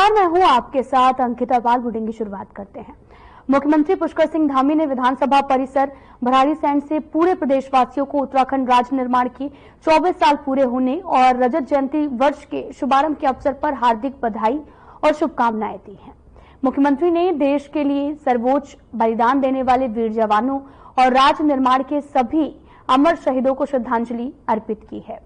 नमस्कार, मैं हूं आपके साथ अंकिता पाल। बुलेटिन की शुरुआत करते हैं। मुख्यमंत्री पुष्कर सिंह धामी ने विधानसभा परिसर भराड़ीसैंण से पूरे प्रदेशवासियों को उत्तराखंड राज्य निर्माण की 24 साल पूरे होने और रजत जयंती वर्ष के शुभारंभ के अवसर पर हार्दिक बधाई और शुभकामनाएं दी हैं। मुख्यमंत्री ने देश के लिए सर्वोच्च बलिदान देने वाले वीर जवानों और राज्य निर्माण के सभी अमर शहीदों को श्रद्धांजलि अर्पित की है।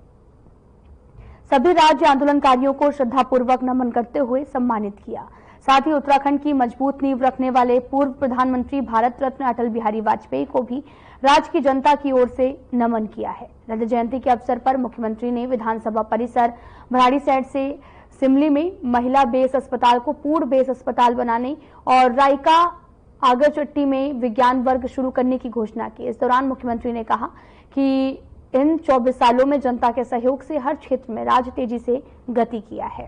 सभी राज्य आंदोलनकारियों को श्रद्धापूर्वक नमन करते हुए सम्मानित किया। साथ ही उत्तराखंड की मजबूत नींव रखने वाले पूर्व प्रधानमंत्री भारत रत्न अटल बिहारी वाजपेयी को भी राज्य की जनता की ओर से नमन किया है। रजत जयंती के अवसर पर मुख्यमंत्री ने विधानसभा परिसर भराड़ीसैंण से सिमली में महिला बेस अस्पताल को पूर्ण बेस अस्पताल बनाने और रायका आगरचट्टी में विज्ञान वर्ग शुरू करने की घोषणा की। इस दौरान मुख्यमंत्री ने कहा कि इन 24 सालों में जनता के सहयोग से हर क्षेत्र में राज्य तेजी से गति किया है।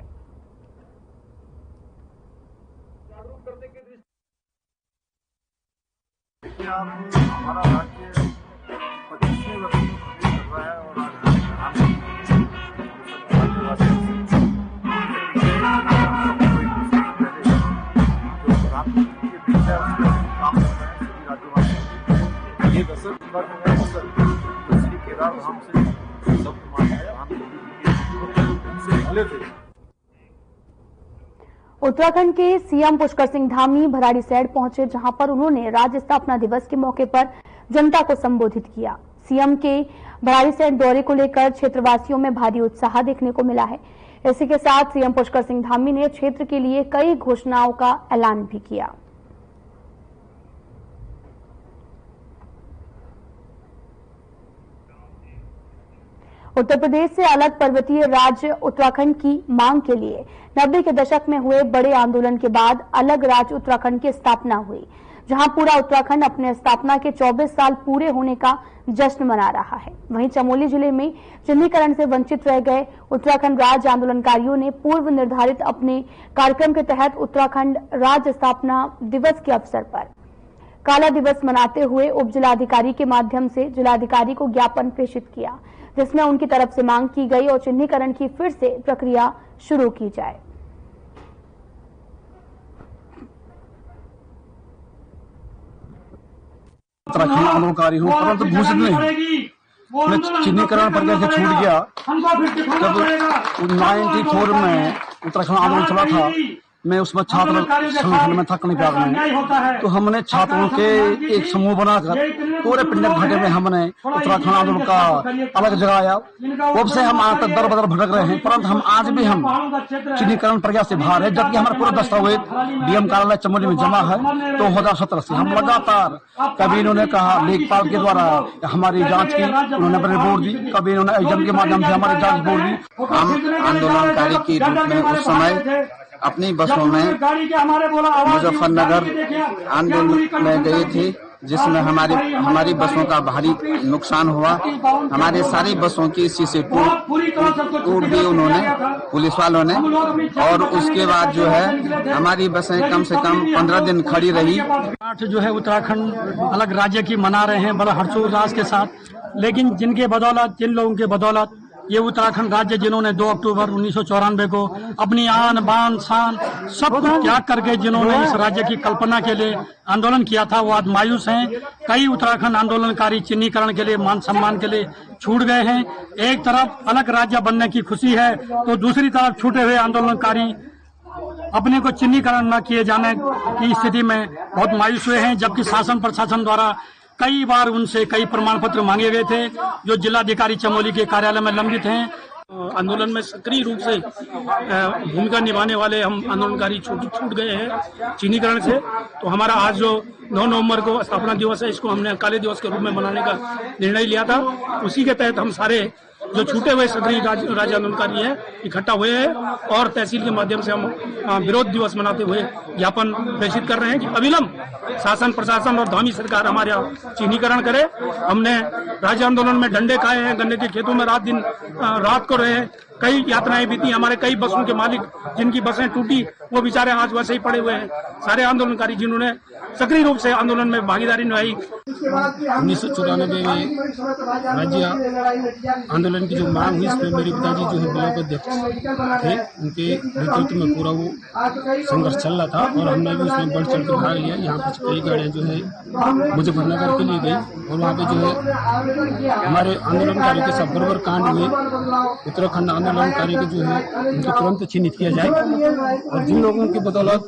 हमारा राज्य 25वें वर्ष में प्रवेश कर रहा है और ये दशक श्री केदार धाम से निकले थे। उत्तराखंड के सीएम पुष्कर सिंह धामी भराड़ीसैंण पहुंचे, जहां पर उन्होंने राज्य स्थापना दिवस के मौके पर जनता को संबोधित किया। सीएम के भराड़ीसैंण दौरे को लेकर क्षेत्रवासियों में भारी उत्साह देखने को मिला है। इसी के साथ सीएम पुष्कर सिंह धामी ने क्षेत्र के लिए कई घोषणाओं का ऐलान भी किया। उत्तर प्रदेश से अलग पर्वतीय राज्य उत्तराखंड की मांग के लिए 90 के दशक में हुए बड़े आंदोलन के बाद अलग राज्य उत्तराखंड की स्थापना हुई, जहां पूरा उत्तराखंड अपने स्थापना के 24 साल पूरे होने का जश्न मना रहा है। वहीं चमोली जिले में चिन्हीकरण से वंचित रह गए उत्तराखंड राज्य आंदोलनकारियों ने पूर्व निर्धारित अपने कार्यक्रम के तहत उत्तराखंड राज्य स्थापना दिवस के अवसर पर काला दिवस मनाते हुए उप जिलाधिकारी के माध्यम से जिलाधिकारी को ज्ञापन प्रेषित किया, जिसमें उनकी तरफ से मांग की गई और चिन्हीकरण की फिर से प्रक्रिया शुरू की जाए। उत्तराखंड आंदोलनकारी हूँ, परंतु घोषित नहीं। मैं चिन्हीकरण प्रक्रिया से छूट गया। जब 94 में उत्तराखंड आंदोलन चला था, मैं उसमें छात्र संगठन में था कनिपार में। तो हमने छात्रों के एक समूह बनाकर पूरे पिंडर घाटे में हमने उत्तराखंड आंदोलन का अलग जगाया। तब से हम आज तक दर बदर भटक रहे हैं, परंतु हम आज भी हम चिन्हीकरण प्रक्रिया से बाहर है, जबकि हमारा पूरा दस्तावेज डीएम कार्यालय चमोली में जमा है। 2017 से हम लगातार, कभी इन्होंने कहा लेखपाल के द्वारा हमारी जांच की, उन्होंने रिपोर्ट दी, कभी इन्होंने एग्जाम के माध्यम से हमारी जांच रिपोर्ट दी। हम आंदोलनकारी के रूप में उस समय अपनी बसों में मुजफ्फरनगर आंदोलन में गए थे, जिसमें हमारी बसों का भारी नुकसान हुआ। हमारे सारी बसों की शीशे टूट दिए उन्होंने, पुलिस वालों ने। और उसके बाद जो है हमारी बसें कम से कम 15 दिन खड़ी रही। जो है उत्तराखंड अलग राज्य की मना रहे हैं बड़ा हर्षोल्लास के साथ, लेकिन जिन लोगों के बदौलत ये उत्तराखंड राज्य, जिन्होंने 2 अक्टूबर 1994 को अपनी आन बान शान सब त्याग करके जिन्होंने इस राज्य की कल्पना के लिए आंदोलन किया था, वो आज मायूस हैं। कई उत्तराखंड आंदोलनकारी चिन्हीकरण के लिए, मान सम्मान के लिए छूट गए हैं। एक तरफ अलग राज्य बनने की खुशी है, तो दूसरी तरफ छूटे हुए आंदोलनकारी अपने को चिन्हीकरण न किए जाने की स्थिति में बहुत मायूस हुए हैं। जबकि शासन प्रशासन द्वारा कई बार उनसे कई प्रमाण पत्र मांगे गए थे, जो जिलाधिकारी चमोली के कार्यालय में लंबित हैं। आंदोलन में सक्रिय रूप से भूमिका निभाने वाले हम आंदोलनकारी छूट गए हैं चिन्हीकरण से। तो हमारा आज जो 9 नवंबर को स्थापना दिवस है, इसको हमने काले दिवस के रूप में मनाने का निर्णय लिया था। उसी के तहत हम सारे जो छूटे हुए सक्रिय राज्य आंदोलनकारी हैं इकट्ठा हुए हैं और तहसील के माध्यम से हम विरोध दिवस मनाते हुए ज्ञापन प्रेषित कर रहे हैं कि अविलंब शासन प्रशासन और धामी सरकार हमारे चिन्हीकरण करे। हमने राज्य आंदोलन में डंडे खाए हैं, गन्ने के खेतों में रात को रहे हैं, कई यातनाएं बीती, हमारे कई बसों के मालिक जिनकी बसें टूटी वो बेचारे आज वैसे ही पड़े हुए हैं। सारे आंदोलनकारी जिन्होंने सक्रिय रूप से आंदोलन में भागीदारी निभाई। 1994 में राज्य आंदोलन की जो मांग हुई, इसमें मेरे पिताजी जो है ब्लॉक अध्यक्ष थे, उनके नेतृत्व में पूरा वो संघर्ष चल रहा था और हमने भी उसमें बढ़ चढ़ कर भाग लिया। यहाँ पर कई गाड़ियाँ जो है मुजफ्फरनगर के लिए गई और वहाँ पे जो है हमारे आंदोलनकारी के सब बर्बर कांड हुए। उत्तराखंड आंदोलनकारी के जो है उनको तुरंत चिन्हित किया जाए और जिन लोगों की बदौलत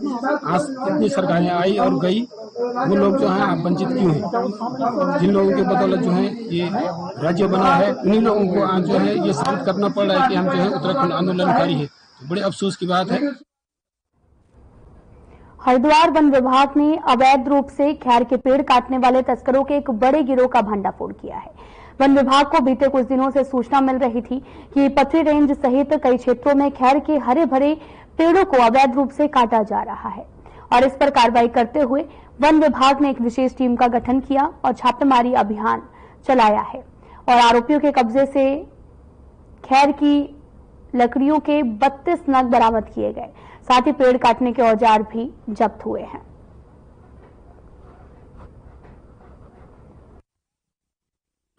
आज इतनी सरकारें आई और गई, वो लोग जो हैं आप वंचित क्यों हैं? जिन लोगों की बदौलत जो है ये राज्य बना है, उन्हीं लोगों को आज जो है ये साबित करना पड़ रहा है कि हम जो है उत्तराखंड आंदोलनकारी है। तो बड़े अफसोस की बात है। हरिद्वार वन विभाग ने अवैध रूप से खैर के पेड़ काटने वाले तस्करों के एक बड़े गिरोह का भंडाफोड़ किया है। वन विभाग को बीते कुछ दिनों से सूचना मिल रही थी कि पथरी रेंज सहित कई क्षेत्रों में खैर के हरे भरे पेड़ों को अवैध रूप से काटा जा रहा है और इस पर कार्रवाई करते हुए वन विभाग ने एक विशेष टीम का गठन किया और छापेमारी अभियान चलाया है और आरोपियों के कब्जे से खैर की लकड़ियों के 32 नग बरामद किए गए। साथ ही पेड़ काटने के औजार भी जब्त हुए हैं।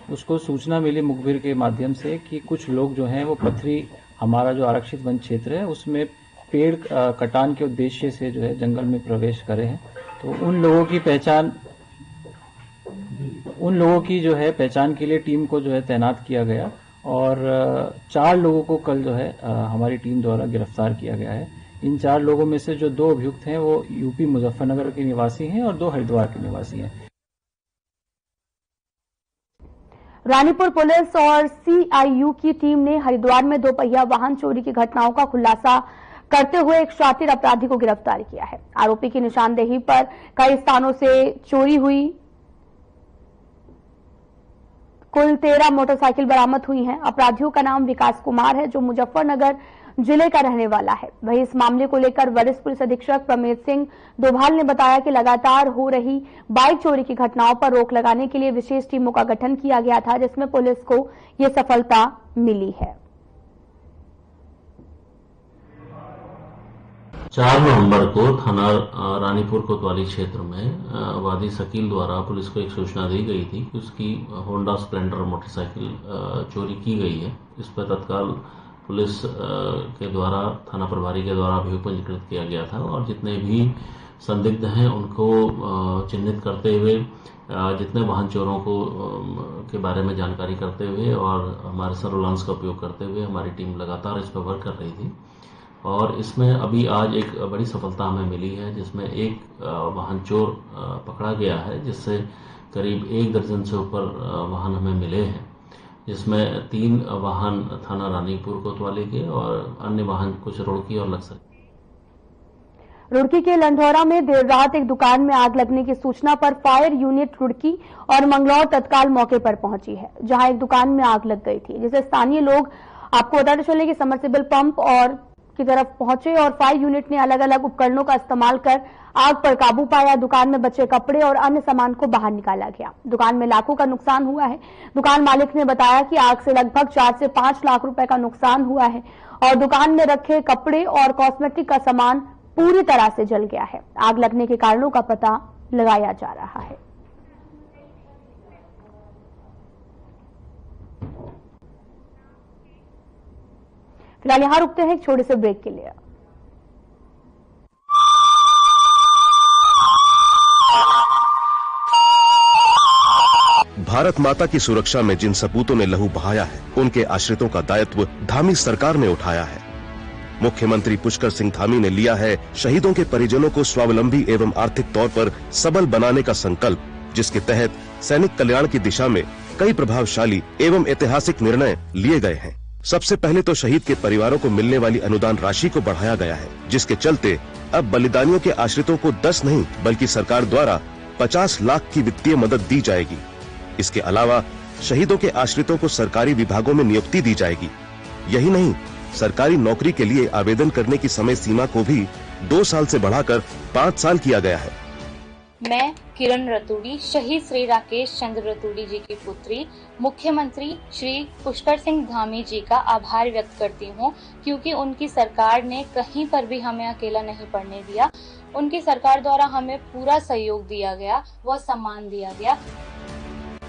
उसको सूचना मिली मुखबिर के माध्यम से कि कुछ लोग जो हैं वो पथरी, हमारा जो आरक्षित वन क्षेत्र है उसमें पेड़ कटान के उद्देश्य से जो है जंगल में प्रवेश करे हैं। तो उन लोगों की जो है पहचान के लिए टीम को जो है तैनात किया गया और 4 लोगों को कल जो है हमारी टीम द्वारा गिरफ्तार किया गया है। इन 4 लोगों में से जो 2 अभियुक्त हैं वो यूपी मुजफ्फरनगर के निवासी हैं और 2 हरिद्वार के निवासी हैं। रानीपुर पुलिस और सीआईयू की टीम ने हरिद्वार में 2 पहिया वाहन चोरी की घटनाओं का खुलासा करते हुए एक शातिर अपराधी को गिरफ्तार किया है। आरोपी की निशानदेही पर कई स्थानों से चोरी हुई कुल 13 मोटरसाइकिल बरामद हुई हैं। अपराधियों का नाम विकास कुमार है जो मुजफ्फरनगर जिले का रहने वाला है। वहीं इस मामले को लेकर वरिष्ठ पुलिस अधीक्षक प्रमेश सिंह डोभाल ने बताया कि लगातार हो रही बाइक चोरी की घटनाओं पर रोक लगाने के लिए विशेष टीमों का गठन किया गया था, जिसमें पुलिस को ये सफलता मिली है। 4 नवंबर को थाना रानीपुर कोतवाली क्षेत्र में वादी शकील द्वारा पुलिस को एक सूचना दी गई थी कि उसकी होंडा स्प्लेंडर मोटरसाइकिल चोरी की गई है। इस पर तत्काल पुलिस के द्वारा, थाना प्रभारी के द्वारा अभियोग पंजीकृत किया गया था और जितने भी संदिग्ध हैं उनको चिन्हित करते हुए, जितने वाहन चोरों को के बारे में जानकारी करते हुए और हमारे सर्विलांस का उपयोग करते हुए हमारी टीम लगातार इस पर वर्क कर रही थी। और इसमें अभी आज एक बड़ी सफलता हमें मिली है, जिसमें एक वाहन चोर पकड़ा गया है, जिससे करीब 1 दर्जन से ऊपर वाहन हमें मिले हैं, जिसमें 3 वाहन थाना रानीपुर कोतवाली के और अन्य वाहन कुछ रुड़की और लक्सर। रुड़की के लंढौरा में देर रात एक दुकान में आग लगने की सूचना पर फायर यूनिट रुड़की और मंगलौर तत्काल मौके पर पहुंची है, जहां एक दुकान में आग लग गई थी, जिसे स्थानीय लोग आपको बताते चले कि समरसेबल पंप और की तरफ पहुंचे और फायर यूनिट ने अलग अलग उपकरणों का इस्तेमाल कर आग पर काबू पाया। दुकान में बचे कपड़े और अन्य सामान को बाहर निकाला गया। दुकान में लाखों का नुकसान हुआ है। दुकान मालिक ने बताया कि आग से लगभग 4 से 5 लाख रुपए का नुकसान हुआ है और दुकान में रखे कपड़े और कॉस्मेटिक का सामान पूरी तरह से जल गया है। आग लगने के कारणों का पता लगाया जा रहा है। फिलहाल यहां रुकते हैं एक छोटे से ब्रेक के लिए। भारत माता की सुरक्षा में जिन सपूतों ने लहू बहाया है, उनके आश्रितों का दायित्व धामी सरकार ने उठाया है। मुख्यमंत्री पुष्कर सिंह धामी ने लिया है शहीदों के परिजनों को स्वावलंबी एवं आर्थिक तौर पर सबल बनाने का संकल्प, जिसके तहत सैनिक कल्याण की दिशा में कई प्रभावशाली एवं ऐतिहासिक निर्णय लिए गए हैं। सबसे पहले तो शहीद के परिवारों को मिलने वाली अनुदान राशि को बढ़ाया गया है, जिसके चलते अब बलिदानियों के आश्रितों को 10 नहीं बल्कि सरकार द्वारा 50 लाख की वित्तीय मदद दी जाएगी। इसके अलावा शहीदों के आश्रितों को सरकारी विभागों में नियुक्ति दी जाएगी। यही नहीं, सरकारी नौकरी के लिए आवेदन करने की समय सीमा को भी 2 साल से बढ़ाकर 5 साल किया गया है। मैं किरण रतूड़ी, शहीद श्री राकेश चंद्र रतूड़ी जी की पुत्री, मुख्यमंत्री श्री पुष्कर सिंह धामी जी का आभार व्यक्त करती हूँ, क्योंकि उनकी सरकार ने कहीं पर भी हमें अकेला नहीं पड़ने दिया। उनकी सरकार द्वारा हमें पूरा सहयोग दिया गया, व सम्मान दिया गया।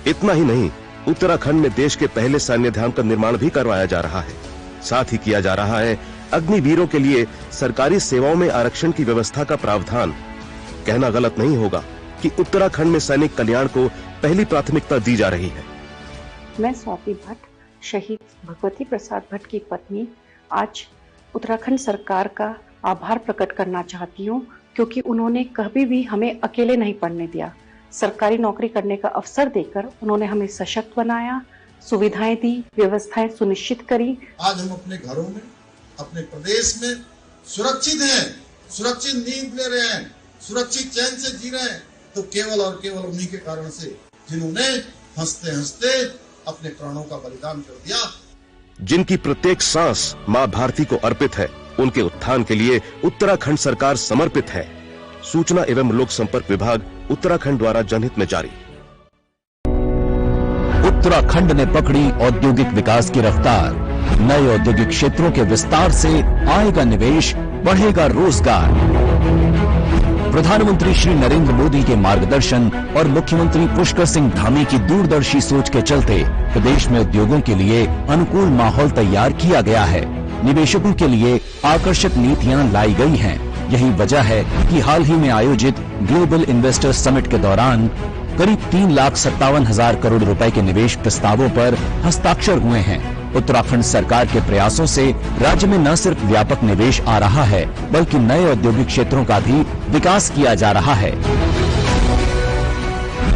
इतना ही नहीं, उत्तराखंड में देश के पहले सैन्य धाम का निर्माण भी करवाया जा रहा है। साथ ही किया जा रहा है अग्निवीरों के लिए सरकारी सेवाओं में आरक्षण की व्यवस्था का प्रावधान। कहना गलत नहीं होगा कि उत्तराखंड में सैनिक कल्याण को पहली प्राथमिकता दी जा रही है। मैं स्वाति भट्ट, शहीद भगवती प्रसाद भट्ट की पत्नी, आज उत्तराखंड सरकार का आभार प्रकट करना चाहती हूँ, क्योंकि उन्होंने कभी भी हमें अकेले नहीं पड़ने दिया। सरकारी नौकरी करने का अवसर देकर उन्होंने हमें सशक्त बनाया, सुविधाएं दी, व्यवस्थाएं सुनिश्चित करी। आज हम अपने घरों में, अपने प्रदेश में सुरक्षित हैं, सुरक्षित नींद ले रहे हैं, सुरक्षित चैन से जी रहे हैं, तो केवल और केवल उन्हीं के कारण से जिन्होंने हंसते हंसते अपने प्राणों का बलिदान कर दिया। जिनकी प्रत्येक सांस मां भारती को अर्पित है, उनके उत्थान के लिए उत्तराखंड सरकार समर्पित है। सूचना एवं लोक संपर्क विभाग उत्तराखंड द्वारा जनहित में जारी। उत्तराखंड ने पकड़ी औद्योगिक विकास की रफ्तार। नए औद्योगिक क्षेत्रों के विस्तार से आएगा निवेश, बढ़ेगा रोजगार। प्रधानमंत्री श्री नरेंद्र मोदी के मार्गदर्शन और मुख्यमंत्री पुष्कर सिंह धामी की दूरदर्शी सोच के चलते प्रदेश में उद्योगों के लिए अनुकूल माहौल तैयार किया गया है। निवेशकों के लिए आकर्षक नीतियां लाई गई हैं। यही वजह है कि हाल ही में आयोजित ग्लोबल इन्वेस्टर्स समिट के दौरान करीब 3,57,000 करोड़ रुपए के निवेश प्रस्तावों पर हस्ताक्षर हुए हैं। उत्तराखंड सरकार के प्रयासों से राज्य में न सिर्फ व्यापक निवेश आ रहा है, बल्कि नए औद्योगिक क्षेत्रों का भी विकास किया जा रहा है।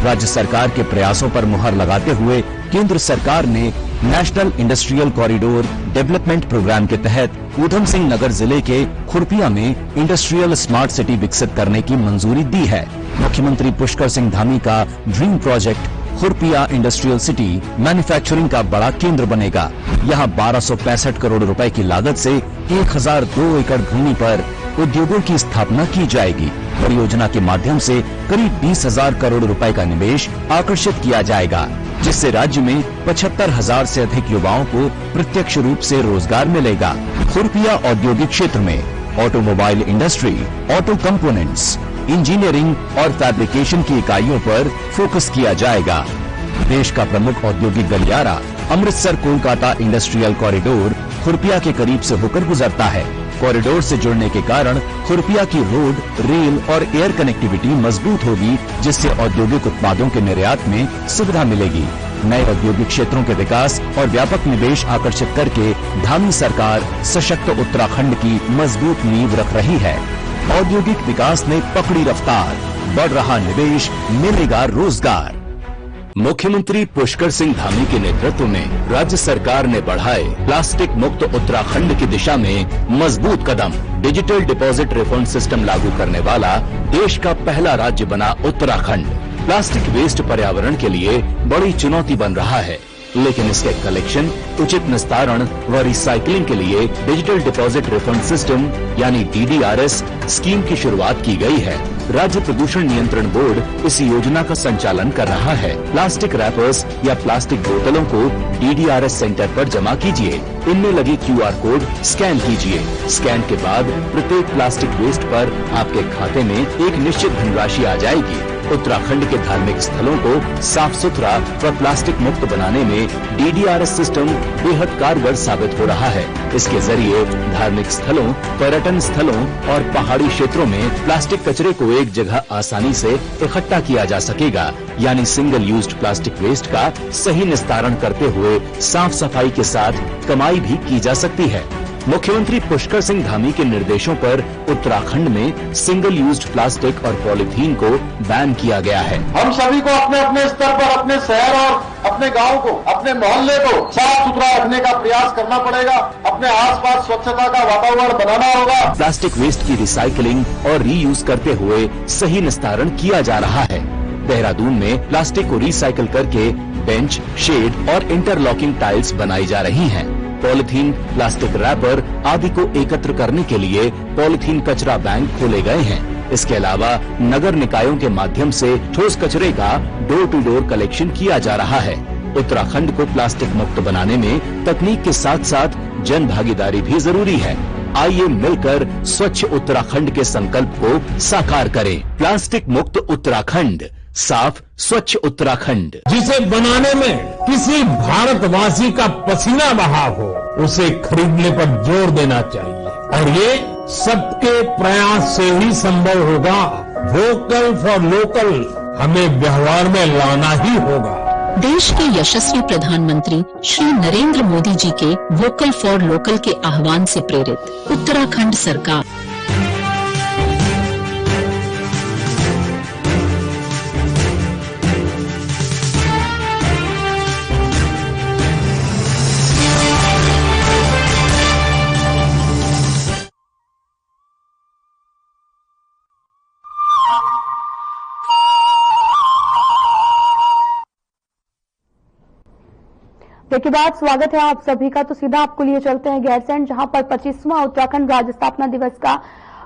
राज्य सरकार के प्रयासों पर मुहर लगाते हुए केंद्र सरकार ने national industrial corridor development program के तहत ऊधम सिंह नगर जिले के खुरपिया में इंडस्ट्रियल स्मार्ट सिटी विकसित करने की मंजूरी दी है। मुख्यमंत्री पुष्कर सिंह धामी का dream project Khurpia industrial city manufacturing का बड़ा केंद्र बनेगा। यहाँ 1265 करोड़ रुपए की लागत से 1002 एकड़ भूमि पर उद्योगों की स्थापना की जाएगी। परियोजना के माध्यम से करीब 20,000 करोड़ रुपए का निवेश आकर्षित किया जाएगा, जिससे राज्य में 75,000 से अधिक युवाओं को प्रत्यक्ष रूप से रोजगार मिलेगा। खुरपिया औद्योगिक क्षेत्र में automobile industry, auto components, engineering और फैब्रिकेशन की इकाइयों पर फोकस किया जाएगा। देश का प्रमुख औद्योगिक गलियारा अमृतसर कोलकाता इंडस्ट्रियल कॉरिडोर खुरपिया के करीब से होकर गुजरता है। कॉरिडोर से जुड़ने के कारण खुरपिया की रोड, रेल और एयर कनेक्टिविटी मजबूत होगी, जिससे औद्योगिक उत्पादों के निर्यात में सुविधा मिलेगी। नए औद्योगिक क्षेत्रों के विकास और व्यापक निवेश आकर्षित करके धामी सरकार सशक्त उत्तराखंड की मजबूत नींव रख रही है। औद्योगिक विकास ने पकड़ी रफ्तार, बढ़ रहा निवेश, मिलेगा रोजगार। मुख्यमंत्री पुष्कर सिंह धामी के नेतृत्व में राज्य सरकार ने बढ़ाए प्लास्टिक मुक्त उत्तराखंड की दिशा में मजबूत कदम। डिजिटल डिपॉजिट रिफंड सिस्टम लागू करने वाला देश का पहला राज्य बना उत्तराखंड। प्लास्टिक वेस्ट पर्यावरण के लिए बड़ी चुनौती बन रहा है, लेकिन इसके कलेक्शन, उचित निस्तारण व रिसाइकलिंग के लिए डिजिटल डिपॉजिट रिफंड सिस्टम यानी DDRS स्कीम की शुरुआत की गई है। राज्य प्रदूषण नियंत्रण बोर्ड इस योजना का संचालन कर रहा है। प्लास्टिक रैपर्स या प्लास्टिक बोतलों को DDRS सेंटर पर जमा कीजिए। इनमें लगी QR कोड स्कैन कीजिए। स्कैन के बाद प्रत्येक प्लास्टिक वेस्ट पर आपके खाते में एक निश्चित धनराशि आ जाएगी। उत्तराखंड के धार्मिक स्थलों को साफ सुथरा व प्लास्टिक मुक्त बनाने में DDRS सिस्टम बेहद कारगर साबित हो रहा है। इसके जरिए धार्मिक स्थलों, पर्यटन स्थलों और पहाड़ी क्षेत्रों में प्लास्टिक कचरे को एक जगह आसानी से इकट्ठा किया जा सकेगा, यानी सिंगल यूज्ड प्लास्टिक वेस्ट का सही निस्तारण करते हुए साफ सफाई के साथ कमाई भी की जा सकती है। मुख्यमंत्री पुष्कर सिंह धामी के निर्देशों पर उत्तराखंड में सिंगल यूज्ड प्लास्टिक और पॉलीथीन को बैन किया गया है। हम सभी को अपने अपने स्तर पर अपने शहर और अपने गांव को, अपने मोहल्ले को साफ सुथरा रखने का प्रयास करना पड़ेगा। अपने आसपास स्वच्छता का वातावरण बनाना होगा। प्लास्टिक वेस्ट की रिसाइकलिंग और रीयूज करते हुए सही निस्तारण किया जा रहा है। देहरादून में प्लास्टिक को रिसाइकिल करके बेंच, शेड और इंटरलॉकिंग टाइल्स बनाई जा रही हैं। पॉलीथीन, प्लास्टिक रैपर आदि को एकत्र करने के लिए पॉलीथीन कचरा बैंक खोले गए हैं। इसके अलावा नगर निकायों के माध्यम से ठोस कचरे का डोर टू डोर कलेक्शन किया जा रहा है। उत्तराखंड को प्लास्टिक मुक्त बनाने में तकनीक के साथ साथ जन भागीदारी भी जरूरी है। आइए मिलकर स्वच्छ उत्तराखंड के संकल्प को साकार करें। प्लास्टिक मुक्त उत्तराखंड, साफ स्वच्छ उत्तराखंड। जिसे बनाने में किसी भारतवासी का पसीना बहा हो, उसे खरीदने पर जोर देना चाहिए और ये सबके प्रयास से ही संभव होगा। वोकल फॉर लोकल हमें व्यवहार में लाना ही होगा। देश के यशस्वी प्रधानमंत्री श्री नरेंद्र मोदी जी के वोकल फॉर लोकल के आह्वान से प्रेरित उत्तराखंड सरकार के बाद स्वागत है आप सभी का। तो सीधा आपको लिए चलते हैं गैरसैंण, जहां पर 25वां उत्तराखंड राज्य स्थापना दिवस का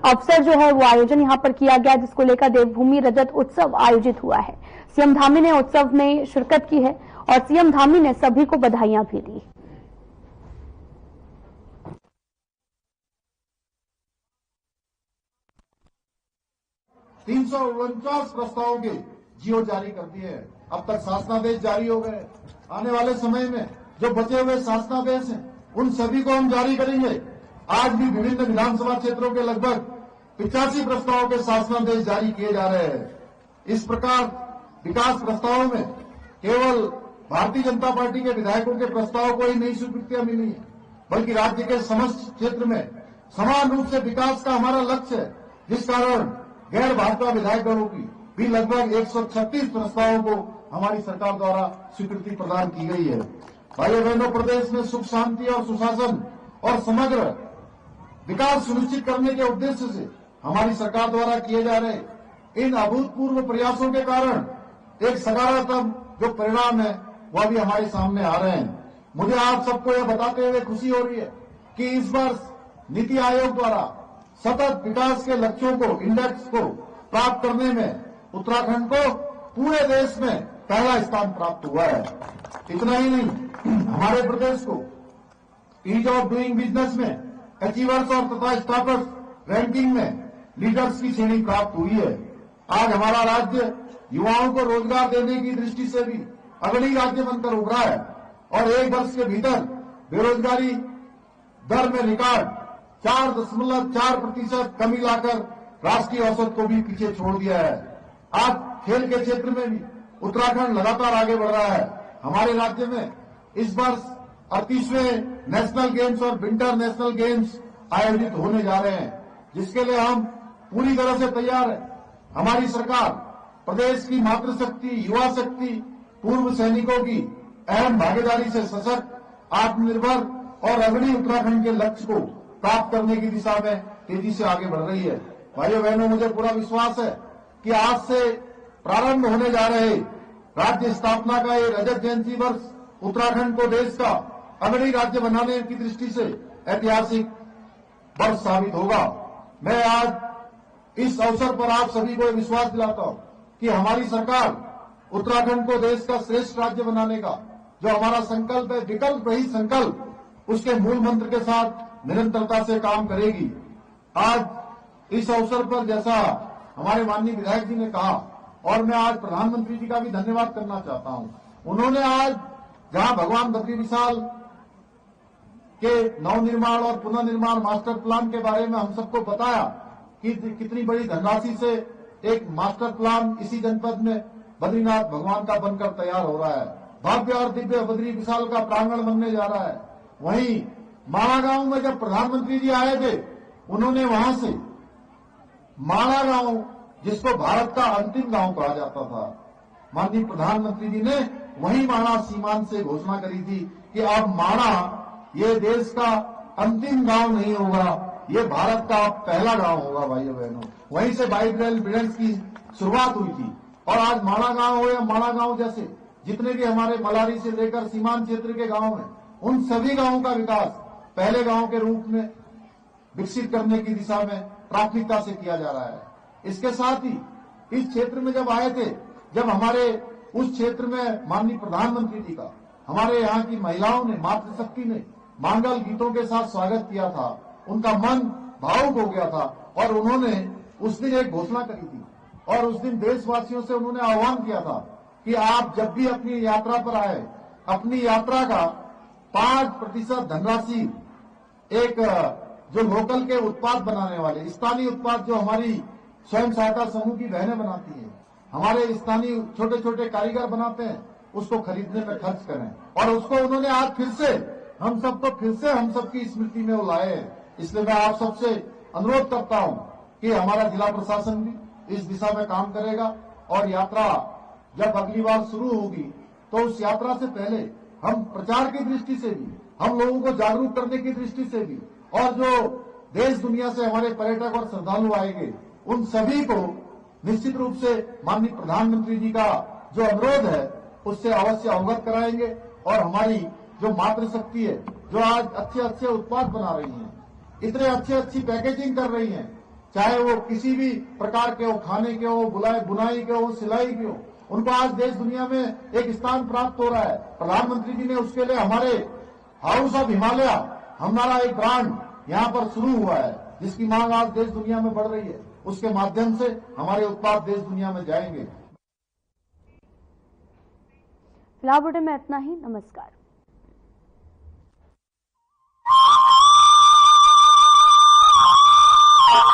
अवसर जो है वो आयोजन यहां पर किया गया, जिसको लेकर देवभूमि रजत उत्सव आयोजित हुआ है। सीएम धामी ने उत्सव में शिरकत की है और सीएम धामी ने सभी को बधाइयां भी दी। तीन 349 प्रस्तावों के जीओ जारी कर दिए हैं। अब तक शासनादेश जारी हो गए। आने वाले समय में जो बचे हुए शासनादेश हैं उन सभी को हम जारी करेंगे। आज भी विभिन्न विधानसभा क्षेत्रों के लगभग 85 प्रस्तावों के शासनादेश जारी किए जा रहे हैं। इस प्रकार विकास प्रस्तावों में केवल भारतीय जनता पार्टी के विधायकों के प्रस्तावों को ही नई स्वीकृतियां मिली है, बल्कि राज्य के समस्त क्षेत्र में समान रूप से विकास का हमारा लक्ष्य है, जिस कारण गैर भाजपा विधायकों की भी लगभग 136 प्रस्तावों को हमारी सरकार द्वारा स्वीकृति प्रदान की गई है। भाइयों बहनों, प्रदेश में सुख शांति और सुशासन और समग्र विकास सुनिश्चित करने के उद्देश्य से हमारी सरकार द्वारा किए जा रहे इन अभूतपूर्व प्रयासों के कारण एक सकारात्मक जो परिणाम है वह भी हमारे सामने आ रहे हैं। मुझे आप सबको यह बताते हुए खुशी हो रही है कि इस वर्ष नीति आयोग द्वारा सतत विकास के लक्ष्यों को, इंडेक्स को प्राप्त करने में उत्तराखंड को पूरे देश में पहला स्थान प्राप्त हुआ है। इतना ही नहीं, हमारे प्रदेश को ईज ऑफ डूइंग बिजनेस में अचीवर्स और तथा स्टार्टअप्स रैंकिंग में लीडर्स की श्रेणी प्राप्त हुई है। आज हमारा राज्य युवाओं को रोजगार देने की दृष्टि से भी अग्रणी राज्य बनकर उभरा है और एक वर्ष के भीतर बेरोजगारी दर में रिकॉर्ड 4.4% कमी लाकर राष्ट्रीय औसत को भी पीछे छोड़ दिया है। आज खेल के क्षेत्र में भी उत्तराखंड लगातार आगे बढ़ रहा है। हमारे राज्य में इस वर्ष 38वें नेशनल गेम्स और विंटर नेशनल गेम्स आयोजित होने जा रहे हैं, जिसके लिए हम पूरी तरह से तैयार हैं। हमारी सरकार प्रदेश की मातृशक्ति, युवा शक्ति, पूर्व सैनिकों की अहम भागीदारी से सशक्त, आत्मनिर्भर और अग्रणी उत्तराखंड के लक्ष्य को प्राप्त करने की दिशा में तेजी से आगे बढ़ रही है। भाइयों बहनों, मुझे पूरा विश्वास है कि आज से प्रारंभ होने जा रहे राज्य स्थापना का ये रजत जयंती वर्ष उत्तराखंड को देश का अग्रणी राज्य बनाने की दृष्टि से ऐतिहासिक वर्ष साबित होगा। मैं आज इस अवसर पर आप सभी को विश्वास दिलाता हूं कि हमारी सरकार उत्तराखंड को देश का श्रेष्ठ राज्य बनाने का जो हमारा संकल्प है, विकल्प रहित संकल्प, उसके मूल मंत्र के साथ निरंतरता से काम करेगी। आज इस अवसर पर जैसा हमारे माननीय विधायक जी ने कहा, और मैं आज प्रधानमंत्री जी का भी धन्यवाद करना चाहता हूं। उन्होंने आज जहां भगवान बद्री विशाल के नवनिर्माण और पुनर्निर्माण मास्टर प्लान के बारे में हम सबको बताया कि कितनी बड़ी धनराशि से एक मास्टर प्लान इसी जनपद में बद्रीनाथ भगवान का बनकर तैयार हो रहा है। भव्य और दिव्य बद्री विशाल का प्रांगण बनने जा रहा है। वहीं माणा गांव में जब प्रधानमंत्री जी आए थे, उन्होंने वहां से माणा गांव, जिसको भारत का अंतिम गांव कहा जाता था, माननीय प्रधानमंत्री जी ने वही माणा सीमांत से घोषणा करी थी कि अब माणा ये देश का अंतिम गांव नहीं होगा, ये भारत का पहला गांव होगा। भाइयों बहनों, वहीं से बाइब्रेल ब्रिडेंस की शुरुआत हुई थी और आज माणा गांव हो या माणा गांव जैसे जितने भी हमारे मलारी से लेकर सीमांत क्षेत्र के गांव हैं, उन सभी गांवों का विकास पहले गांव के रूप में विकसित करने की दिशा में प्राथमिकता से किया जा रहा है। इसके साथ ही इस क्षेत्र में जब आए थे, जब हमारे उस क्षेत्र में माननीय प्रधानमंत्री जी का हमारे यहाँ की महिलाओं ने, मातृशक्ति ने मांगल गीतों के साथ स्वागत किया था, उनका मन भावुक हो गया था और उन्होंने उस दिन एक घोषणा करी थी और उस दिन देशवासियों से उन्होंने आह्वान किया था कि आप जब भी अपनी यात्रा पर आए, अपनी यात्रा का 5% धनराशि एक जो लोकल के उत्पाद बनाने वाले, स्थानीय उत्पाद जो हमारी स्वयं सहायता समूह की बहनें बनाती हैं, हमारे स्थानीय छोटे छोटे कारीगर बनाते हैं, उसको खरीदने में खर्च करें। और उसको उन्होंने आज फिर से हम सबकी स्मृति में वो लाए हैं। इसलिए मैं आप सबसे अनुरोध करता हूं कि हमारा जिला प्रशासन भी इस दिशा में काम करेगा और यात्रा जब अगली बार शुरू होगी तो उस यात्रा से पहले हम प्रचार की दृष्टि से भी, हम लोगों को जागरूक करने की दृष्टि से भी, और जो देश दुनिया से हमारे पर्यटक और श्रद्धालु आएंगे उन सभी को निश्चित रूप से माननीय प्रधानमंत्री जी का जो अनुरोध है उससे अवश्य अवगत कराएंगे। और हमारी जो मातृशक्ति है, जो आज अच्छे अच्छे उत्पाद बना रही है, इतने अच्छी पैकेजिंग कर रही है, चाहे वो किसी भी प्रकार के हो, खाने के हो, बुनाई के हो, सिलाई के हो, उनको आज देश दुनिया में एक स्थान प्राप्त हो रहा है। प्रधानमंत्री जी ने उसके लिए हमारे हाउस ऑफ हिमालय, हमारा एक ब्रांड यहाँ पर शुरू हुआ है जिसकी मांग आज देश दुनिया में बढ़ रही है। उसके माध्यम से हमारे उत्पाद देश दुनिया में जाएंगे। फिलहाल बुलेटिन में इतना ही। नमस्कार।